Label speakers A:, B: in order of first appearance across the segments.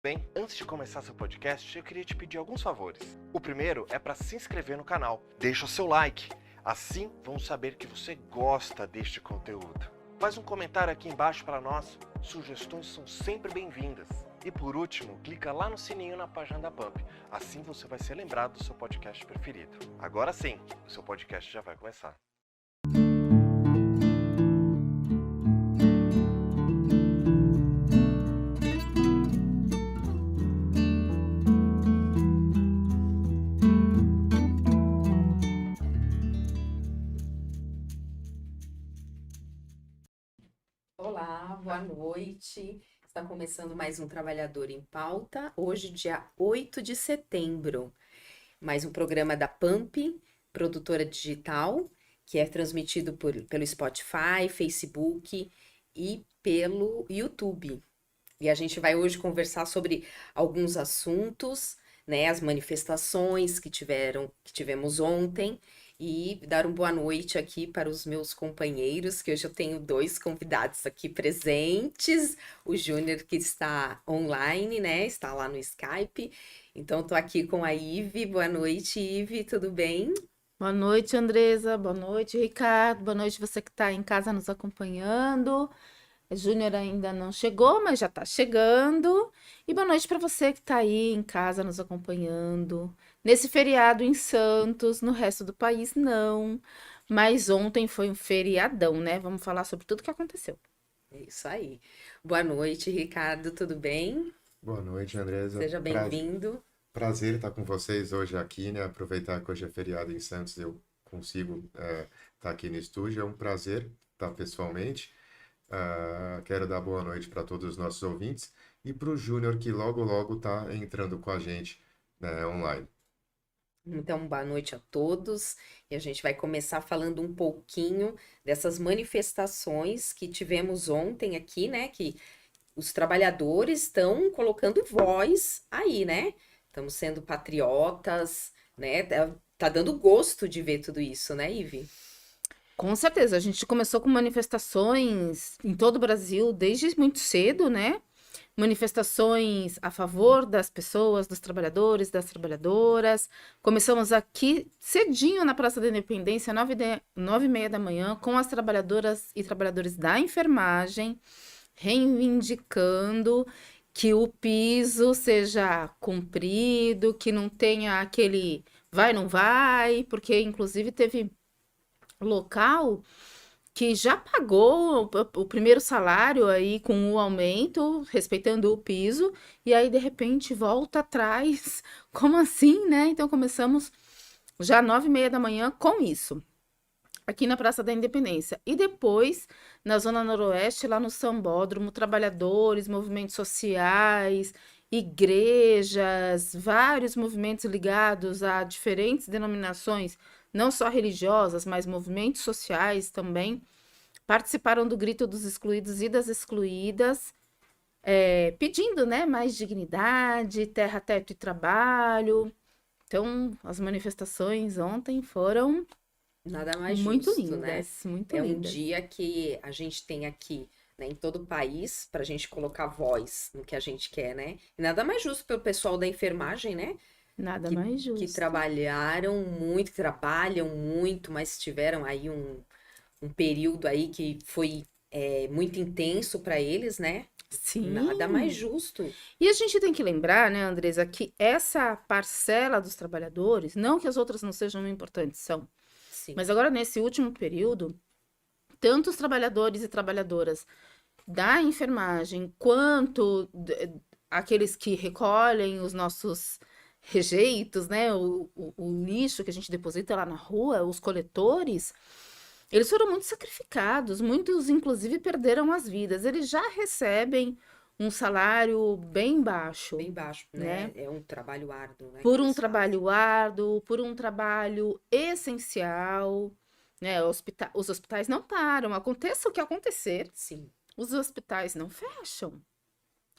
A: Bem, antes de começar seu podcast, eu queria te pedir alguns favores. O primeiro é para se inscrever no canal. Deixa o seu like. Assim, vamos saber que você gosta deste conteúdo. Faz um comentário aqui embaixo para nós. Sugestões são sempre bem-vindas. E por último, clica lá no sininho na página da Pump. Assim você vai ser lembrado do seu podcast preferido. Agora sim, o seu podcast já vai começar.
B: Olá, boa noite. Está começando mais um Trabalhador em Pauta, hoje, dia 8 de setembro. Mais um programa da Pump, produtora digital, que é transmitido pelo Spotify, Facebook e pelo YouTube. E a gente vai hoje conversar sobre alguns assuntos, né, as manifestações que tivemos ontem, e dar uma boa noite aqui para os meus companheiros, que hoje eu tenho dois convidados aqui presentes, o Júnior que está online, né, está lá no Skype, então estou aqui com a Ive. Boa noite, Ive, tudo bem?
C: Boa noite, Andresa. Boa noite, Ricardo. Boa noite, você que está em casa nos acompanhando. Júnior ainda não chegou, mas já está chegando. E boa noite para você que está aí em casa nos acompanhando. Nesse feriado em Santos, no resto do país, não. Mas ontem foi um feriadão, né? Vamos falar sobre tudo que aconteceu.
B: É isso aí. Boa noite, Ricardo, tudo bem?
D: Boa noite, Andresa.
B: Seja bem-vindo.
D: Prazer estar com vocês hoje aqui, né? Aproveitar que hoje é feriado em Santos, eu consigo estar aqui no estúdio. É um prazer estar pessoalmente. Quero dar boa noite para todos os nossos ouvintes e para o Júnior, que logo está entrando com a gente, né, online.
B: Então, boa noite a todos. E a gente vai começar falando um pouquinho dessas manifestações que tivemos ontem aqui, né? Que os trabalhadores estão colocando voz aí, né? Estamos sendo patriotas, né? Tá dando gosto de ver tudo isso, né, Ive?
C: Com certeza, a gente começou com manifestações em todo o Brasil desde muito cedo, né? Manifestações a favor das pessoas, dos trabalhadores, das trabalhadoras. Começamos aqui cedinho na Praça da Independência, 9h30 da manhã, com as trabalhadoras e trabalhadores da enfermagem, reivindicando que o piso seja cumprido, que não tenha aquele vai, não vai, porque inclusive teve local que já pagou o primeiro salário aí com o aumento, respeitando o piso, e aí de repente volta atrás. Como assim, né? Então começamos já 9h30 da manhã com isso, aqui na Praça da Independência. E depois, na Zona Noroeste, lá no Sambódromo, trabalhadores, movimentos sociais, igrejas, vários movimentos ligados a diferentes denominações, não só religiosas, mas movimentos sociais também, participaram do grito dos excluídos e das excluídas, pedindo, né, mais dignidade, terra, teto e trabalho. Então, as manifestações ontem foram
B: Nada mais
C: muito
B: justo, né?
C: lindas, muito
B: É um
C: lindas.
B: dia que a gente tem aqui, né, em todo o país, para a gente colocar voz no que a gente quer, né? E nada mais justo pelo pessoal da enfermagem, né?
C: Nada
B: Que,
C: mais
B: que
C: justo.
B: trabalham muito, mas tiveram aí um período aí que foi muito intenso para eles, né?
C: Sim.
B: Nada mais justo.
C: E a gente tem que lembrar, né, Andresa, que essa parcela dos trabalhadores, não que as outras não sejam importantes, são.
B: Sim.
C: Mas agora, nesse último período, tanto os trabalhadores e trabalhadoras da enfermagem, quanto aqueles que recolhem os nossos rejeitos, né, o lixo que a gente deposita lá na rua, os coletores, eles foram muito sacrificados, muitos, inclusive, perderam as vidas. Eles já recebem um salário bem baixo.
B: Bem baixo, né? É um trabalho árduo, né?
C: Por um trabalho árduo, por um trabalho essencial, né? Os hospitais não param, aconteça o que acontecer,
B: Sim.
C: os hospitais não fecham.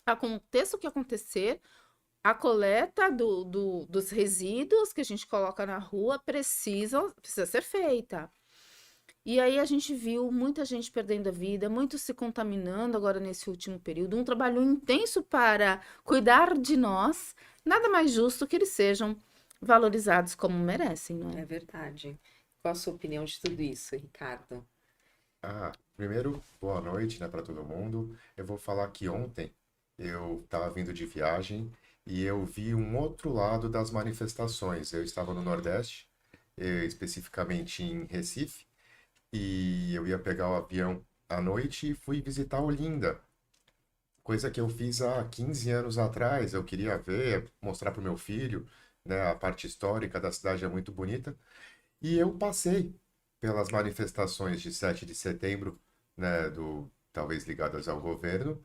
C: Aconteça o que acontecer, a coleta dos resíduos que a gente coloca na rua precisa ser feita. E aí a gente viu muita gente perdendo a vida, muitos se contaminando agora nesse último período, um trabalho intenso para cuidar de nós, nada mais justo que eles sejam valorizados como merecem, não
B: É
C: é?
B: verdade. Qual a sua opinião de tudo isso, Ricardo?
D: Primeiro, boa noite, né, para todo mundo. Eu vou falar que ontem eu estava vindo de viagem e eu vi um outro lado das manifestações. Eu estava no Nordeste, especificamente em Recife, e eu ia pegar o avião à noite e fui visitar Olinda, coisa que eu fiz há 15 anos atrás. Eu queria ver, mostrar para o meu filho, né, a parte histórica da cidade é muito bonita. E eu passei pelas manifestações de 7 de setembro, né, talvez ligadas ao governo,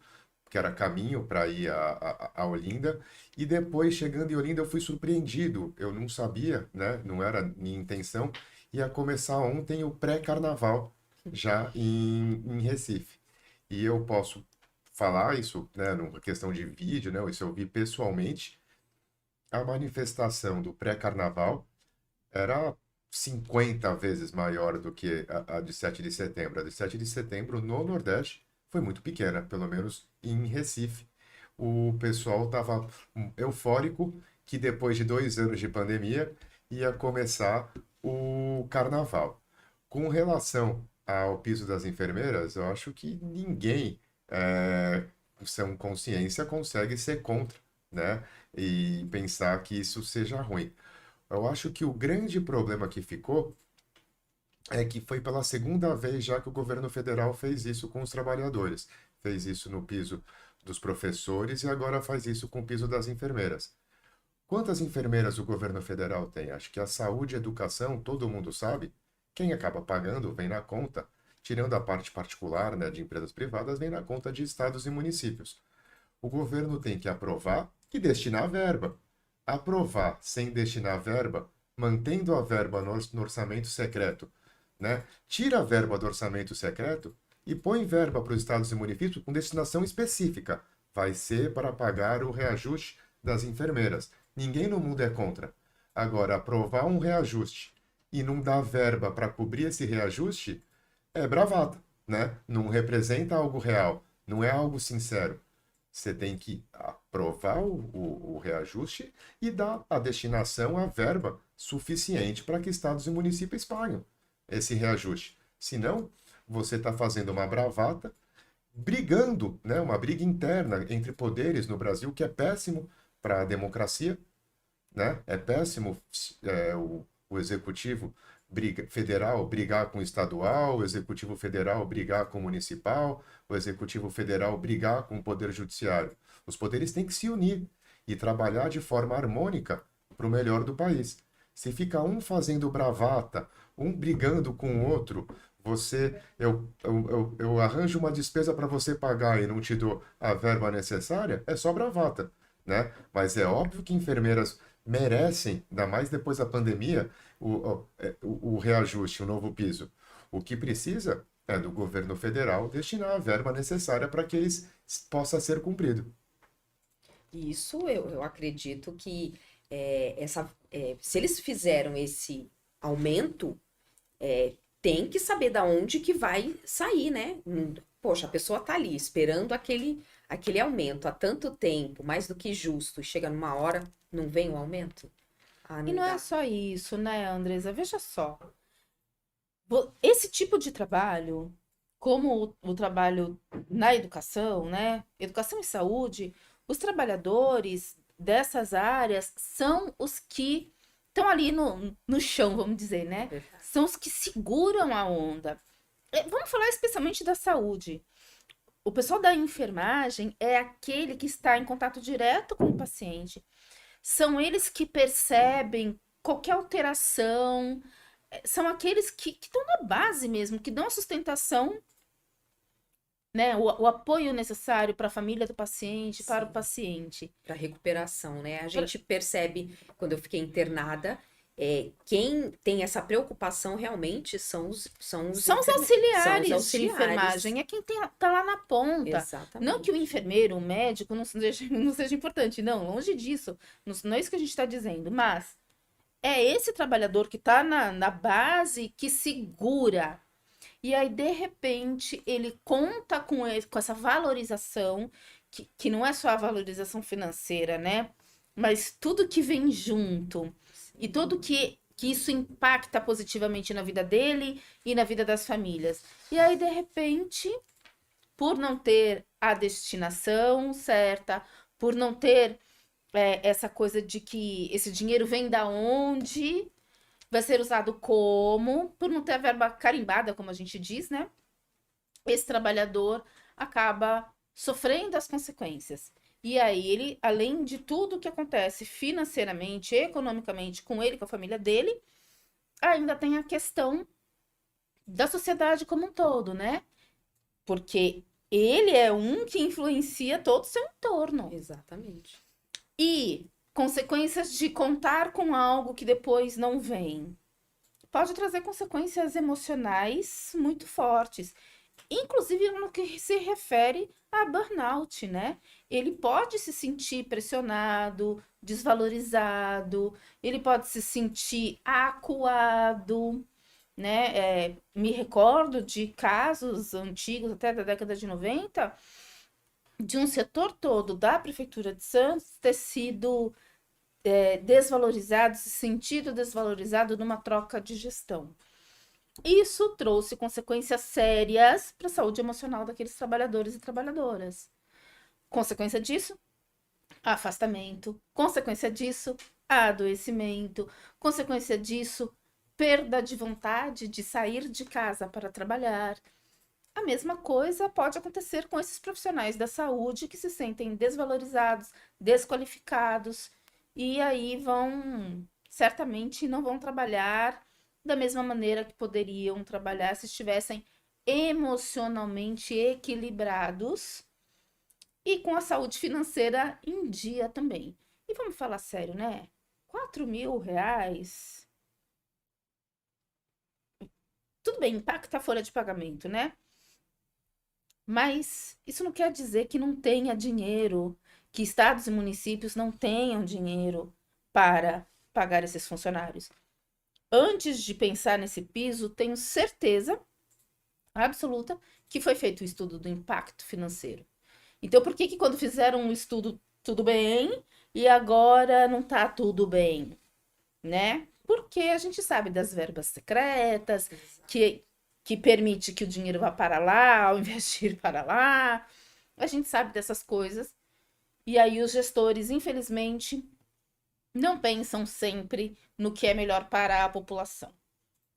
D: que era caminho para ir a Olinda, e depois, chegando em Olinda, eu fui surpreendido. Eu não sabia, né, não era minha intenção, ia começar ontem o pré-carnaval, já em Recife. E eu posso falar isso, né, numa questão de vídeo, né, isso eu vi pessoalmente, a manifestação do pré-carnaval era 50 vezes maior do que a de 7 de setembro. A de 7 de setembro no Nordeste foi muito pequena, pelo menos em Recife. O pessoal estava eufórico que depois de 2 anos de pandemia ia começar o carnaval. Com relação ao piso das enfermeiras, eu acho que ninguém, com consciência, consegue ser contra, né? E pensar que isso seja ruim. Eu acho que o grande problema que ficou é que foi pela segunda vez já que o governo federal fez isso com os trabalhadores. Fez isso no piso dos professores e agora faz isso com o piso das enfermeiras. Quantas enfermeiras o governo federal tem? Acho que a saúde e a educação, todo mundo sabe. Quem acaba pagando vem na conta, tirando a parte particular, né, de empresas privadas, vem na conta de estados e municípios. O governo tem que aprovar e destinar verba. Aprovar sem destinar verba, mantendo a verba no orçamento secreto, né? Tira a verba do orçamento secreto e põe verba para os estados e municípios com destinação específica. Vai ser para pagar o reajuste das enfermeiras. Ninguém no mundo é contra. Agora, aprovar um reajuste e não dar verba para cobrir esse reajuste é bravata, né? Não representa algo real, não é algo sincero. Você tem que aprovar o reajuste e dar a destinação, a verba suficiente para que estados e municípios paguem esse reajuste. Senão, você está fazendo uma bravata, brigando, né, uma briga interna entre poderes no Brasil, que é péssimo para a democracia, né? É péssimo o executivo federal brigar com o estadual, o executivo federal brigar com o municipal, o executivo federal brigar com o poder judiciário. Os poderes têm que se unir e trabalhar de forma harmônica para o melhor do país. Se fica um fazendo bravata, um brigando com o outro, eu arranjo uma despesa para você pagar e não te dou a verba necessária, é só bravata, né? Mas é óbvio que enfermeiras merecem, ainda mais depois da pandemia, o reajuste, o novo piso. O que precisa é do governo federal destinar a verba necessária para que eles possa ser cumprido.
B: Isso eu acredito que se eles fizeram esse aumento, tem que saber da onde que vai sair, né? Poxa, a pessoa tá ali esperando aquele aumento há tanto tempo, mais do que justo, e chega numa hora, não vem o aumento? Ah,
C: E
B: não
C: não é
B: dá.
C: só isso, né, Andresa? Veja só. Esse tipo de trabalho, como o trabalho na educação, né? Educação e saúde, os trabalhadores dessas áreas são os que estão ali no chão, vamos dizer, né?
B: Verdade.
C: São os que seguram a onda. Vamos falar especialmente da saúde. O pessoal da enfermagem é aquele que está em contato direto com o paciente. São eles que percebem qualquer alteração, são aqueles que estão na base mesmo, que dão a sustentação, né, o apoio necessário para a família do paciente, para o
B: Sim.
C: paciente.
B: Para recuperação, né? A gente percebe, quando eu fiquei internada, quem tem essa preocupação realmente são os
C: São os
B: são os
C: auxiliares de
B: auxiliares.
C: enfermagem, é quem tá lá na ponta.
B: Exatamente.
C: Não que o enfermeiro, o médico não seja importante, não, longe disso. Não é isso que a gente está dizendo, mas é esse trabalhador que está na base que segura. E aí, de repente, ele conta com essa valorização, que não é só a valorização financeira, né? Mas tudo que vem junto e tudo que isso impacta positivamente na vida dele e na vida das famílias. E aí, de repente, por não ter a destinação certa, por não ter essa coisa de que esse dinheiro vem da onde, vai ser usado como, por não ter a verba carimbada, como a gente diz, né? Esse trabalhador acaba sofrendo as consequências. E aí ele, além de tudo que acontece financeiramente, economicamente com ele, com a família dele, ainda tem a questão da sociedade como um todo, né? Porque ele é um que influencia todo o seu entorno.
B: Exatamente.
C: E consequências de contar com algo que depois não vem. Pode trazer consequências emocionais muito fortes. Inclusive no que se refere a burnout, né? Ele pode se sentir pressionado, desvalorizado, ele pode se sentir acuado, né? Me recordo de casos antigos, até da década de 90, de um setor todo da Prefeitura de Santos ter sido desvalorizado, se sentido desvalorizado numa troca de gestão. Isso trouxe consequências sérias para a saúde emocional daqueles trabalhadores e trabalhadoras. Consequência disso, afastamento. Consequência disso, adoecimento. Consequência disso, perda de vontade de sair de casa para trabalhar. A mesma coisa pode acontecer com esses profissionais da saúde que se sentem desvalorizados, desqualificados e aí certamente não vão trabalhar da mesma maneira que poderiam trabalhar se estivessem emocionalmente equilibrados e com a saúde financeira em dia também. E vamos falar sério, né? R$ 4.000, tudo bem, impacta a folha de pagamento, né? Mas isso não quer dizer que não tenha dinheiro, que estados e municípios não tenham dinheiro para pagar esses funcionários. Antes de pensar nesse piso, tenho certeza absoluta que foi feito o estudo do impacto financeiro. Então, por que quando fizeram um estudo tudo bem e agora não está tudo bem, né? Porque a gente sabe das verbas secretas, que permite que o dinheiro vá para lá, ao invés de ir para lá. A gente sabe dessas coisas. E aí os gestores, infelizmente, não pensam sempre no que é melhor para a população.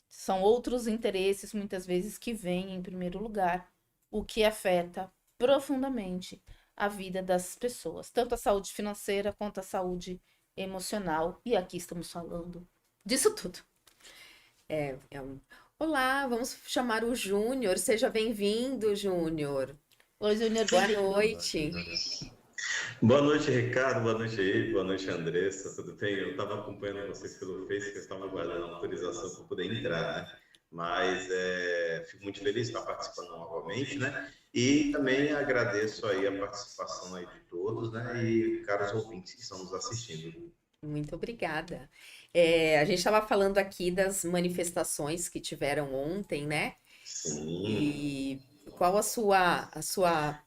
C: São outros interesses, muitas vezes, que vêm em primeiro lugar, o que afeta profundamente a vida das pessoas, tanto a saúde financeira quanto a saúde emocional. E aqui estamos falando disso tudo.
B: Olá, vamos chamar o Júnior. Seja bem-vindo, Júnior.
C: Oi, Júnior,
B: Boa
C: bem-vindo.
B: noite.
E: Boa noite, Ricardo. Boa noite aí. Boa noite, Andressa. Tudo bem? Eu estava acompanhando vocês pelo Face, que eu estava aguardando a autorização para poder entrar, né? Mas fico muito feliz de estar participando novamente, né? E também agradeço aí a participação aí de todos, né? E caros ouvintes que estão nos assistindo.
B: Muito obrigada. A gente estava falando aqui das manifestações que tiveram ontem, né?
E: Sim.
B: E qual a sua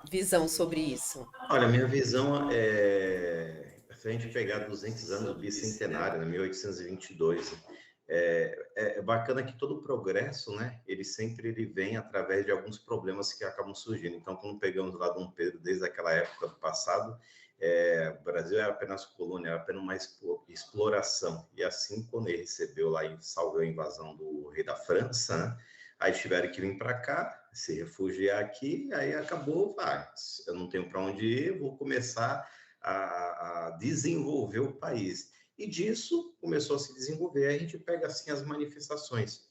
B: visão sobre isso?
E: Olha, minha visão se a gente pegar 200 anos do bicentenário, né, 1822, é bacana que todo o progresso, né, ele vem através de alguns problemas que acabam surgindo. Então, quando pegamos lá Dom Pedro, desde aquela época do passado, o Brasil era apenas colônia, era apenas uma exploração. E assim, quando ele recebeu lá e salvou a invasão do rei da França, né, aí tiveram que vir para cá, se refugiar aqui, aí acabou, eu não tenho para onde ir, vou começar a desenvolver o país. E disso começou a se desenvolver, a gente pega assim as manifestações.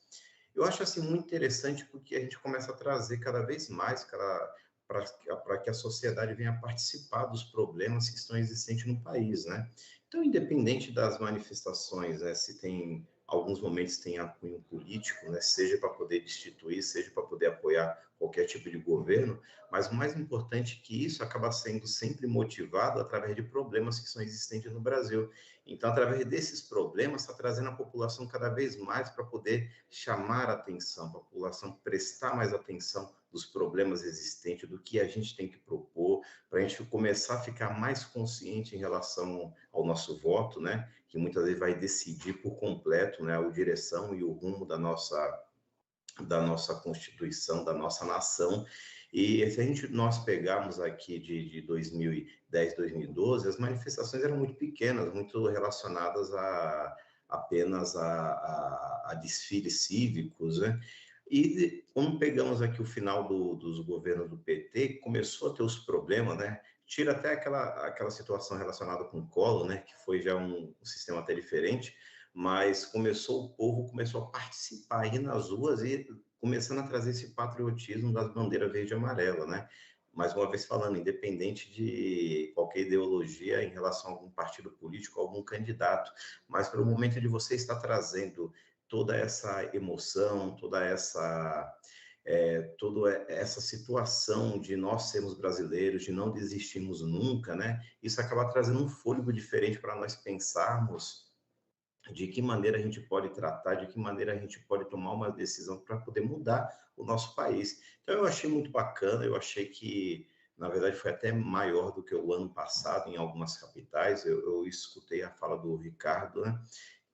E: Eu acho assim muito interessante porque a gente começa a trazer cada vez mais para que a sociedade venha participar dos problemas que estão existentes no país, né? Então, independente das manifestações, se tem alguns momentos tem cunho político, né? Seja para poder destituir, seja para poder apoiar qualquer tipo de governo, mas o mais importante é que isso acaba sendo sempre motivado através de problemas que são existentes no Brasil. Então, através desses problemas, está trazendo a população cada vez mais para poder chamar a atenção, para a população prestar mais atenção dos problemas existentes, do que a gente tem que propor, para a gente começar a ficar mais consciente em relação ao nosso voto, né? Que muitas vezes vai decidir por completo, né, a direção e o rumo da nossa Constituição, da nossa nação. E se nós pegarmos aqui de 2010, 2012, as manifestações eram muito pequenas, muito relacionadas apenas a desfiles cívicos, né? E quando pegamos aqui o final dos governos do PT, começou a ter os problemas, né? Tira até aquela situação relacionada com o Collor, né? Que foi já um sistema até diferente, mas o povo começou a participar aí nas ruas e começando a trazer esse patriotismo das bandeiras verde e amarela, né? Mais uma vez falando, independente de qualquer ideologia em relação a algum partido político, algum candidato, mas para o momento de você estar trazendo toda essa emoção, toda essa situação de nós sermos brasileiros, de não desistirmos nunca, né? Isso acaba trazendo um fôlego diferente para nós pensarmos de que maneira a gente pode tratar, de que maneira a gente pode tomar uma decisão para poder mudar o nosso país. Então, eu achei muito bacana, eu achei que, na verdade, foi até maior do que o ano passado em algumas capitais. Eu escutei a fala do Ricardo, né,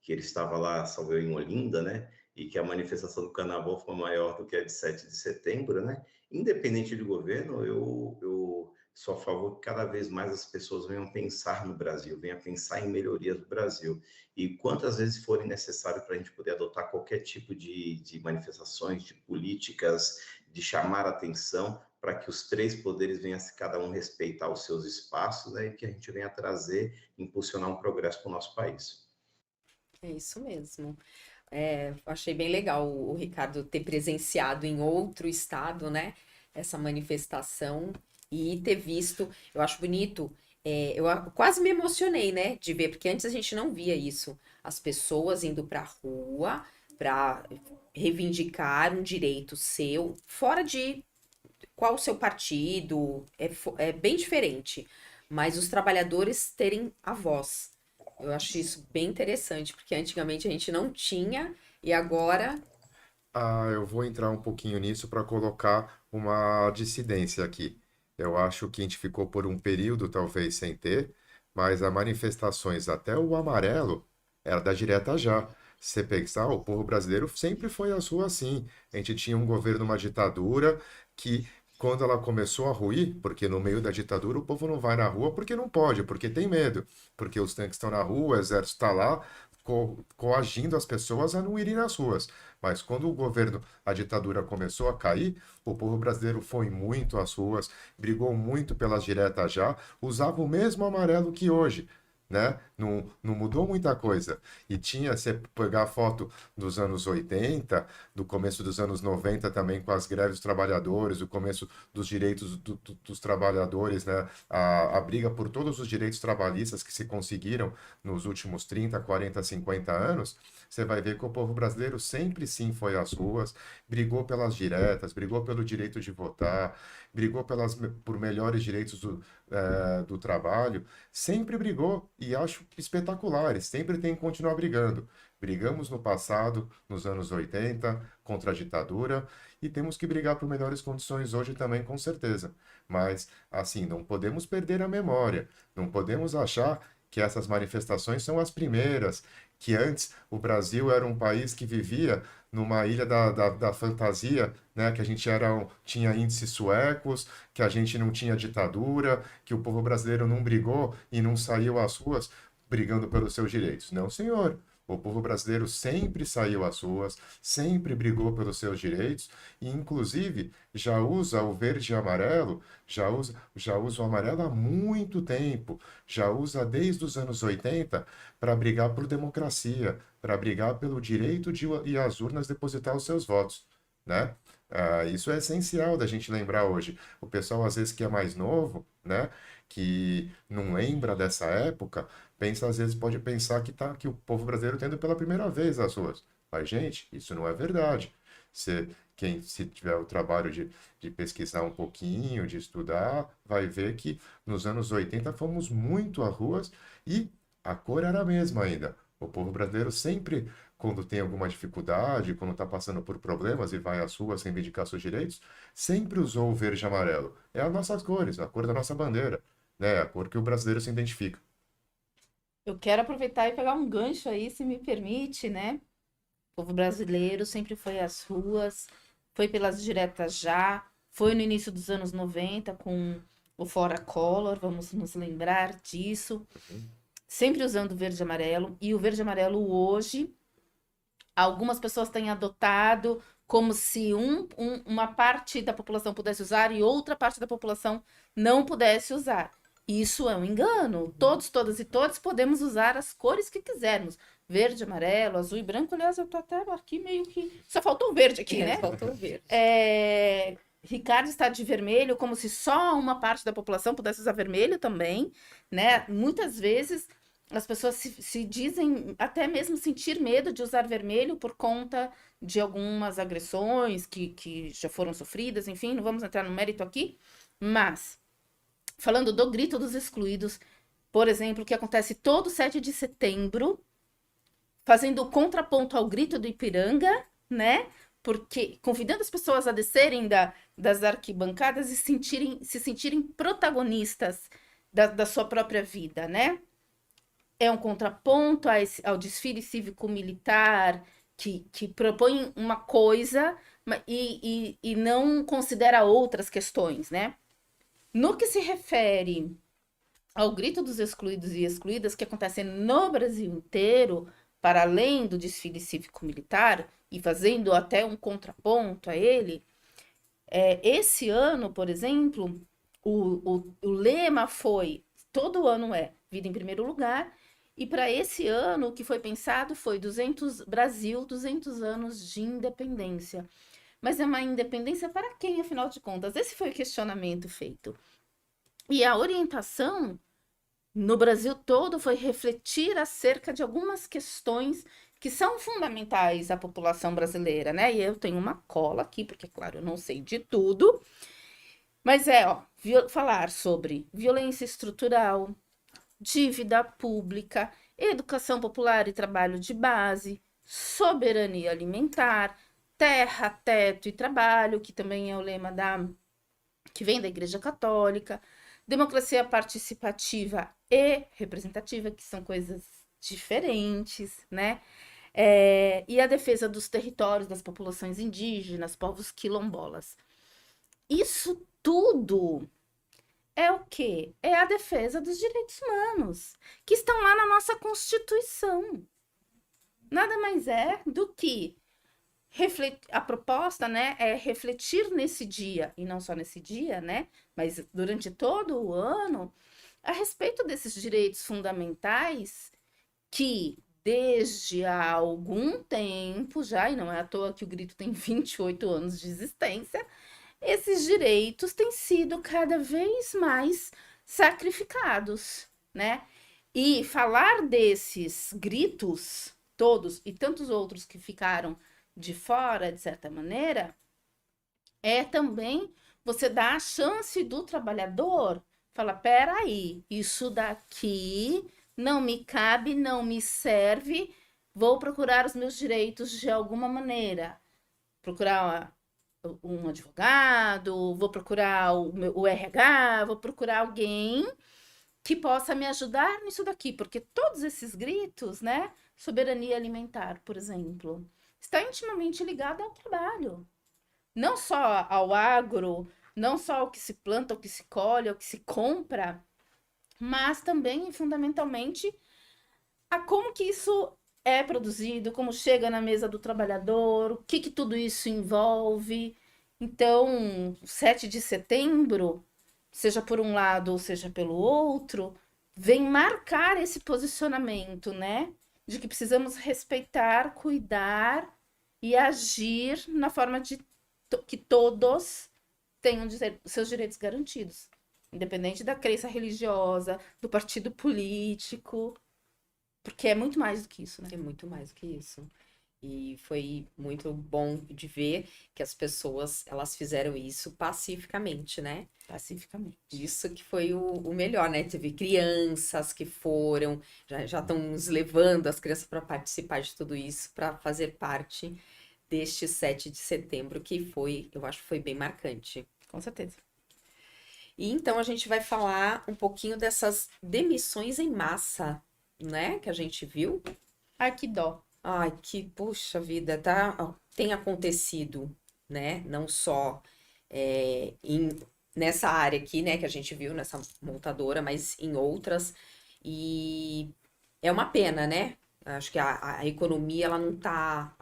E: que ele estava lá, salvo em Olinda, né, e que a manifestação do Carnaval foi maior do que a de 7 de setembro, né? Independente do governo, eu sou a favor que cada vez mais as pessoas venham pensar no Brasil, venham pensar em melhorias do Brasil. E quantas vezes forem necessário para a gente poder adotar qualquer tipo de manifestações, de políticas, de chamar a atenção, para que os três poderes venham cada um respeitar os seus espaços, né, e que a gente venha trazer, impulsionar um progresso para o nosso país.
B: É isso mesmo. Achei bem legal o Ricardo ter presenciado em outro estado, né, essa manifestação e ter visto. Eu acho bonito. Quase me emocionei, né, de ver, porque antes a gente não via isso. As pessoas indo para a rua para reivindicar um direito seu, fora de qual o seu partido, é bem diferente. Mas os trabalhadores terem a voz. Eu acho isso bem interessante, porque antigamente a gente não tinha e agora.
D: Ah, eu vou entrar um pouquinho nisso para colocar uma dissidência aqui. Eu acho que a gente ficou por um período talvez sem ter, mas as manifestações até o amarelo era da direta já. Se você pensar, o povo brasileiro sempre foi às ruas assim. A gente tinha um governo, uma ditadura que quando ela começou a ruir, porque no meio da ditadura o povo não vai na rua porque não pode, porque tem medo, porque os tanques estão na rua, o exército está lá coagindo as pessoas a não irem nas ruas. Mas quando o governo, a ditadura começou a cair, o povo brasileiro foi muito às ruas, brigou muito pelas diretas já, usava o mesmo amarelo que hoje, né? Não mudou muita coisa. E tinha, você pegar a foto dos anos 80, do começo dos anos 90 também com as greves dos trabalhadores, o começo dos direitos dos trabalhadores, né? A briga por todos os direitos trabalhistas que se conseguiram nos últimos 30, 40, 50 anos, você vai ver que o povo brasileiro sempre sim foi às ruas, brigou pelas diretas, brigou pelo direito de votar, brigou por melhores direitos do trabalho, sempre brigou e acho espetaculares, sempre tem que continuar brigando. Brigamos no passado, nos anos 80, contra a ditadura, e temos que brigar por melhores condições hoje também, com certeza. Mas, assim, não podemos perder a memória, não podemos achar que essas manifestações são as primeiras, que antes o Brasil era um país que vivia numa ilha da fantasia, né? Que a gente tinha índices suecos, que a gente não tinha ditadura, que o povo brasileiro não brigou e não saiu às ruas brigando pelos seus direitos. Não, senhor. O povo brasileiro sempre saiu às ruas, sempre brigou pelos seus direitos e, inclusive, já usa o verde e amarelo, já usa o amarelo há muito tempo, já usa desde os anos 80 para brigar por democracia, para brigar pelo direito de ir às urnas depositar os seus votos, né? Isso é essencial da gente lembrar hoje. O pessoal, às vezes, que é mais novo, né, que não lembra dessa época, às vezes pode pensar que o povo brasileiro está indo pela primeira vez às ruas. Mas, gente, isso não é verdade. Se tiver o trabalho de pesquisar um pouquinho, de estudar, vai ver que nos anos 80 fomos muito às ruas e a cor era a mesma ainda. O povo brasileiro sempre, quando tem alguma dificuldade, quando está passando por problemas e vai às ruas reivindicar seus direitos, sempre usou o verde e amarelo. É as nossas cores, a cor da nossa bandeira, né? A cor que o brasileiro se identifica.
C: Eu quero aproveitar e pegar um gancho aí, se me permite, né? O povo brasileiro sempre foi às ruas, foi pelas diretas já, foi no início dos anos 90 com o Fora Collor, vamos nos lembrar disso. Sempre usando o verde e amarelo. E o verde e amarelo hoje, algumas pessoas têm adotado como se uma parte da população pudesse usar e outra parte da população não pudesse usar. Isso é um engano. Todos, todas e todos podemos usar as cores que quisermos. Verde, amarelo, azul e branco. Aliás, eu tô até aqui meio que... Só faltou o verde aqui, né?
B: Faltou o verde.
C: Ricardo está de vermelho, como se só uma parte da população pudesse usar vermelho também, né? Muitas vezes as pessoas se dizem até mesmo sentir medo de usar vermelho por conta de algumas agressões que já foram sofridas, enfim, não vamos entrar no mérito aqui, mas falando do Grito dos Excluídos, por exemplo, que acontece todo 7 de setembro, fazendo o contraponto ao Grito do Ipiranga, né? Porque convidando as pessoas a descerem das arquibancadas e se sentirem protagonistas da sua própria vida, né? É um contraponto ao desfile cívico-militar que propõe uma coisa e não considera outras questões, né? No que se refere ao Grito dos Excluídos e Excluídas, que acontece no Brasil inteiro, para além do desfile cívico-militar, e fazendo até um contraponto a ele, esse ano, por exemplo, o lema foi, todo ano é Vida em Primeiro Lugar, e para esse ano o que foi pensado foi Brasil, 200 anos de independência. Mas é uma independência para quem, afinal de contas? Esse foi o questionamento feito. E a orientação no Brasil todo foi refletir acerca de algumas questões que são fundamentais à população brasileira, né? E eu tenho uma cola aqui, porque, claro, eu não sei de tudo, mas falar sobre violência estrutural, dívida pública, educação popular e trabalho de base, soberania alimentar, terra, teto e trabalho, que também é o lema que vem da Igreja Católica, democracia participativa e representativa, que são coisas diferentes, né? E a defesa dos territórios das populações indígenas, povos quilombolas. Isso tudo é o quê? É a defesa dos direitos humanos, que estão lá na nossa Constituição. Nada mais é do que a proposta, né, é refletir nesse dia, e não só nesse dia, né, mas durante todo o ano, a respeito desses direitos fundamentais que, desde há algum tempo já, e não é à toa que o Grito tem 28 anos de existência, esses direitos têm sido cada vez mais sacrificados, né? E falar desses gritos todos e tantos outros que ficaram de fora, de certa maneira, é também você dar a chance do trabalhador falar, peraí, isso daqui não me cabe, não me serve, vou procurar os meus direitos de alguma maneira. Procurar um advogado, vou procurar o RH, vou procurar alguém que possa me ajudar nisso daqui, porque todos esses gritos, né, soberania alimentar, por exemplo, está intimamente ligado ao trabalho. Não só ao agro, não só ao que se planta, ao que se colhe, ao que se compra, mas também, fundamentalmente, a como que isso é produzido, como chega na mesa do trabalhador, o que tudo isso envolve. Então, 7 de setembro, seja por um lado ou seja pelo outro, vem marcar esse posicionamento, né? De que precisamos respeitar, cuidar e agir na forma de que todos tenham seus direitos garantidos, independente da crença religiosa, do partido político, porque é muito mais do que isso, né?
B: É muito mais do que isso. E foi muito bom de ver que as pessoas, elas fizeram isso pacificamente, né?
C: Pacificamente.
B: Isso que foi o melhor, né? Teve crianças que foram, já estão nos levando as crianças para participar de tudo isso, para fazer parte deste 7 de setembro, que foi, eu acho que foi bem marcante.
C: Com certeza.
B: E então a gente vai falar um pouquinho dessas demissões em massa, né? Que a gente viu.
C: Ai, que dó.
B: Ai, que, puxa vida, tá, ó, tem acontecido, né? Não só nessa área aqui, né, que a gente viu, nessa montadora, mas em outras. E é uma pena, né? Acho que a economia, ela não tá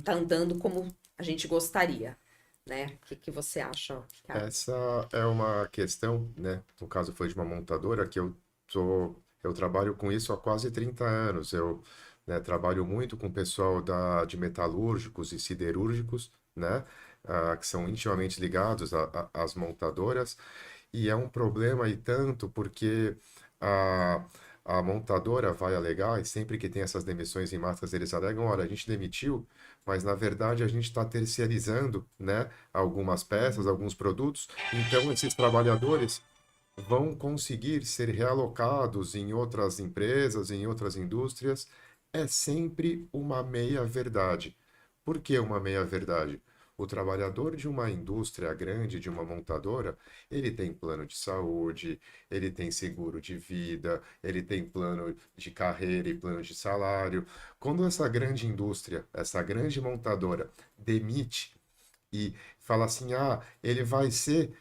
B: andando como a gente gostaria, né? O que você acha, Ricardo?
D: Essa é uma questão, né? No caso foi de uma montadora que eu trabalho com isso há quase 30 anos. Eu, né, trabalho muito com o pessoal de metalúrgicos e siderúrgicos, né? Que são intimamente ligados às montadoras. E é um problema e tanto porque a, a montadora vai alegar, e sempre que tem essas demissões em massa, eles alegam, olha, a gente demitiu, mas na verdade a gente está terceirizando, né, algumas peças, alguns produtos, então esses trabalhadores vão conseguir ser realocados em outras empresas, em outras indústrias. É sempre uma meia-verdade. Por que uma meia-verdade? O trabalhador de uma indústria grande, de uma montadora, ele tem plano de saúde, ele tem seguro de vida, ele tem plano de carreira e plano de salário. Quando essa grande indústria, essa grande montadora demite e fala assim, ele vai ser